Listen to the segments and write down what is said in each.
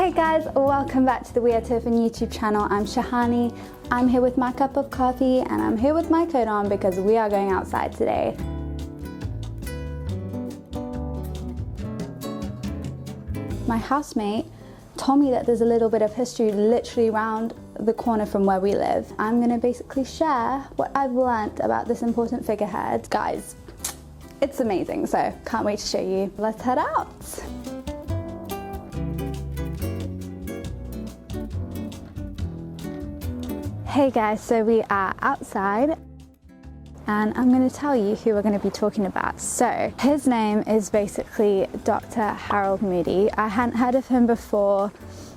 Hey guys, welcome back to the We Are Tearfund YouTube channel. I'm Shehani. I'm here with my cup of coffee and I'm here with my coat on because we are going outside today. My housemate told me that there's a little bit of history literally around the corner from where we live. I'm going to basically share what I've learnt about this important figurehead. Guys, it's amazing, so can't wait to show you. Let's head out. Hey guys, so we are outside and I'm going to tell you who we're going to be talking about. So his name is basically Dr. Harold Moody. I hadn't heard of him before,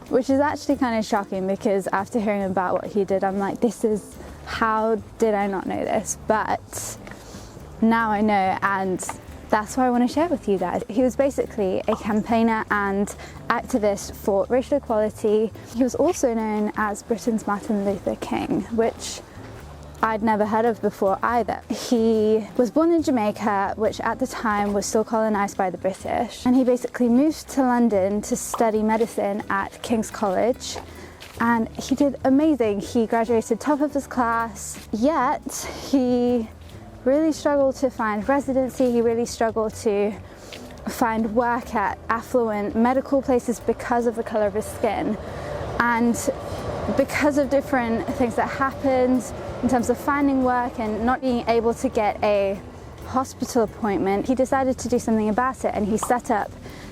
which is actually kind of shocking because after hearing about what he did, I'm like, how did I not know this? But now I know, and that's what I want to share with you guys. He was basically a campaigner and activist for racial equality. He was also known as Britain's Martin Luther King, which I'd never heard of before either. He was born in Jamaica, which at the time was still colonized by the British. And he basically moved to London to study medicine at King's College. And he did amazing. He graduated top of his class, yet he really struggled to find residency. He really struggled to find work at affluent medical places because of the color of his skin. And because of different things that happened in terms of finding work and not being able to get a hospital appointment, he decided to do something about it, and he set up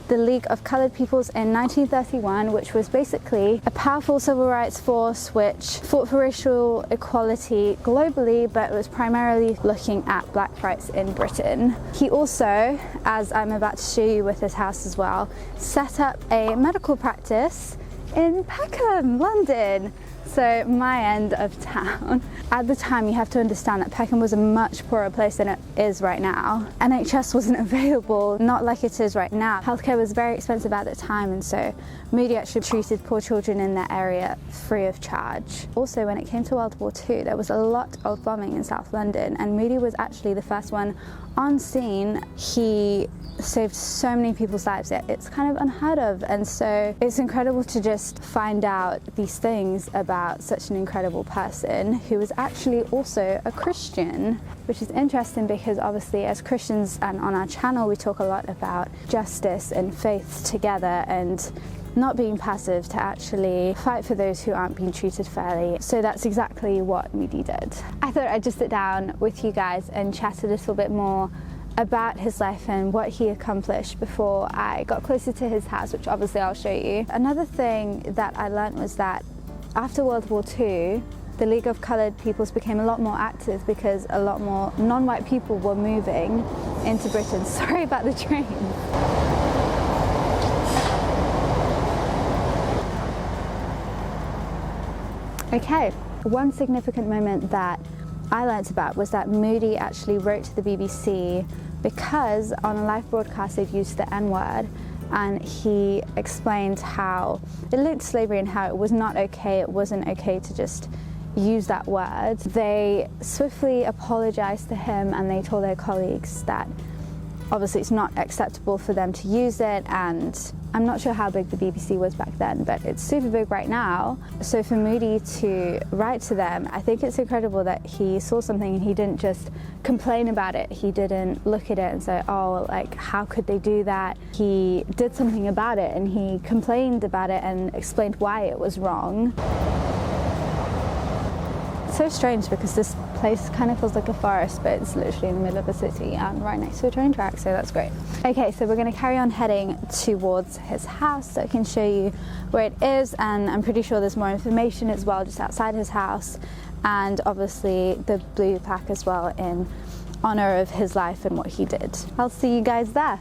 the League of Colored Peoples in 1931, which was basically a powerful civil rights force which fought for racial equality globally, but was primarily looking at black rights in Britain. He also, as I'm about to show you with his house as well, set up a medical practice in Peckham, London. So my end of town. At the time, you have to understand that Peckham was a much poorer place than it is right now. NHS wasn't available, not like it is right now. Healthcare was very expensive at the time, and so Moody actually treated poor children in that area free of charge. Also, when it came to World War II, there was a lot of bombing in South London, and Moody was actually the first one on scene. He saved so many people's lives. It's kind of unheard of, and so it's incredible to just find out these things about such an incredible person who was actually also a Christian, which is interesting because obviously as Christians and on our channel we talk a lot about justice and faith together and not being passive, to actually fight for those who aren't being treated fairly. So that's exactly what Moody did. I thought I'd just sit down with you guys and chat a little bit more about his life and what he accomplished before I got closer to his house, which obviously I'll show you. Another thing that I learned was that after World War II, the League of Colored Peoples became a lot more active because a lot more non-white people were moving into Britain. Sorry about the train. Okay, one significant moment that I learnt about was that Moody actually wrote to the BBC because on a live broadcast they'd used the N-word, and he explained how it linked to slavery and how it was not okay, it wasn't okay to just use that word. They swiftly apologized to him and they told their colleagues that obviously it's not acceptable for them to use it, and I'm not sure how big the BBC was back then, but it's super big right now. So for Moody to write to them, I think it's incredible that he saw something and he didn't just complain about it. He didn't look at it and say, oh, like, how could they do that? He did something about it and he complained about it and explained why it was wrong. It's so strange because this place kind of feels like a forest, but it's literally in the middle of a city and right next to a train track, so that's great. Okay, so we're going to carry on heading towards his house so I can show you where it is, and I'm pretty sure there's more information as well just outside his house, and obviously the blue plaque as well in honor of his life and what he did. I'll see you guys there.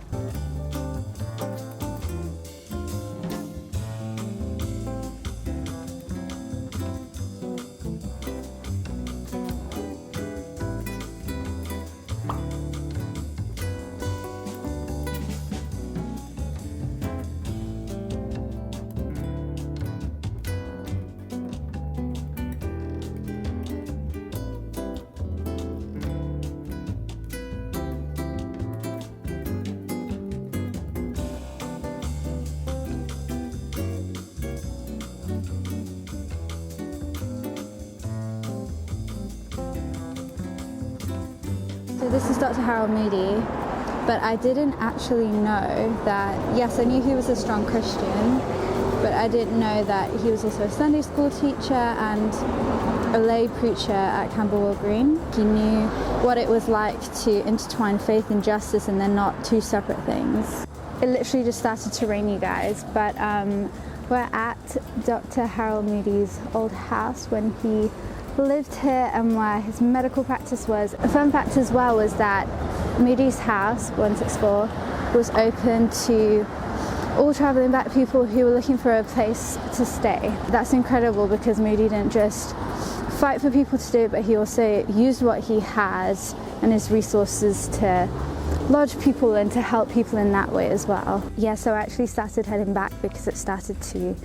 So this is Dr. Harold Moody, but I didn't actually know that, yes, I knew he was a strong Christian, but I didn't know that he was also a Sunday school teacher and a lay preacher at Camberwell Green. He knew what it was like to intertwine faith and justice, and they're not two separate things. It literally just started to rain, you guys, but we're at Dr. Harold Moody's old house when he lived here and where his medical practice was. A fun fact as well was that Moody's house, 164, was open to all travelling black people who were looking for a place to stay. That's incredible because Moody didn't just fight for people to do it, but he also used what he has and his resources to lodge people and to help people in that way as well. Yeah, so I actually started heading back because it started to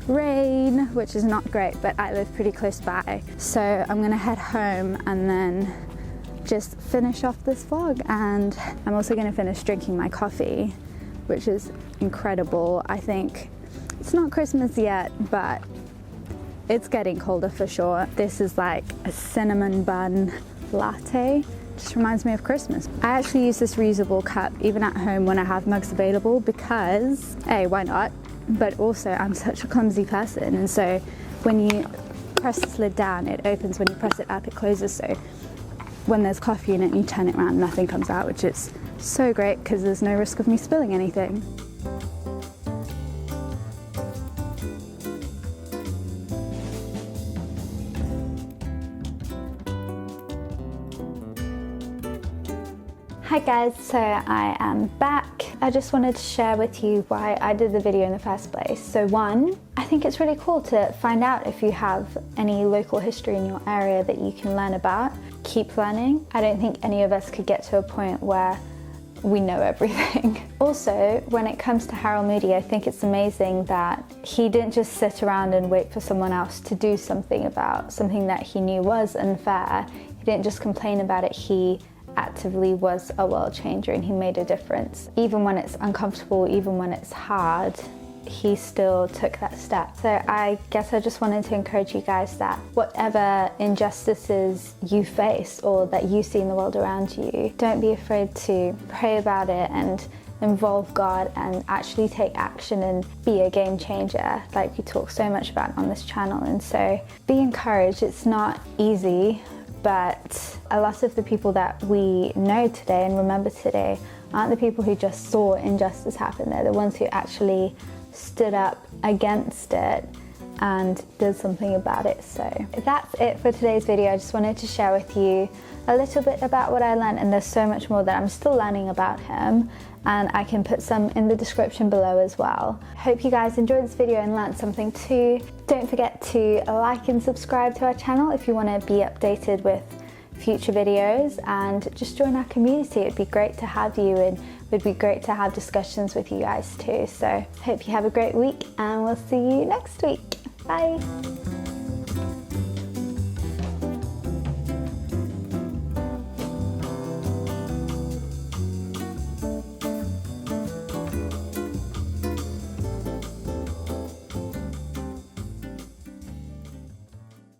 rain, which is not great, but I live pretty close by. So I'm gonna head home and then just finish off this vlog, and I'm also gonna finish drinking my coffee, which is incredible. I think it's not Christmas yet, but it's getting colder for sure. This is like a cinnamon bun latte. Just reminds me of Christmas. I actually use this reusable cup even at home when I have mugs available because, A, why not? But also I'm such a clumsy person, and so when you press this lid down, it opens. When you press it up, it closes. So when there's coffee in it and you turn it around, nothing comes out, which is so great because there's no risk of me spilling anything. Hi guys, so I am back. I just wanted to share with you why I did the video in the first place. So one, I think it's really cool to find out if you have any local history in your area that you can learn about. Keep learning. I don't think any of us could get to a point where we know everything. Also, when it comes to Harold Moody, I think it's amazing that he didn't just sit around and wait for someone else to do something about something that he knew was unfair. He didn't just complain about it, he actively was a world changer and he made a difference. Even when it's uncomfortable, even when it's hard, he still took that step. So I guess I just wanted to encourage you guys that whatever injustices you face or that you see in the world around you, don't be afraid to pray about it and involve God and actually take action and be a game changer like we talk so much about on this channel. And so be encouraged. It's not easy, but a lot of the people that we know today and remember today aren't the people who just saw injustice happen. They're the ones who actually stood up against it and did something about it. So that's it for today's video. I just wanted to share with you a little bit about what I learned, and there's so much more that I'm still learning about him, and I can put some in the description below as well. Hope you guys enjoyed this video and learned something too. Don't forget to like and subscribe to our channel if you want to be updated with future videos, and just join our community. It'd be great to have you, and it would be great to have discussions with you guys too. So hope you have a great week, and we'll see you next week. Bye.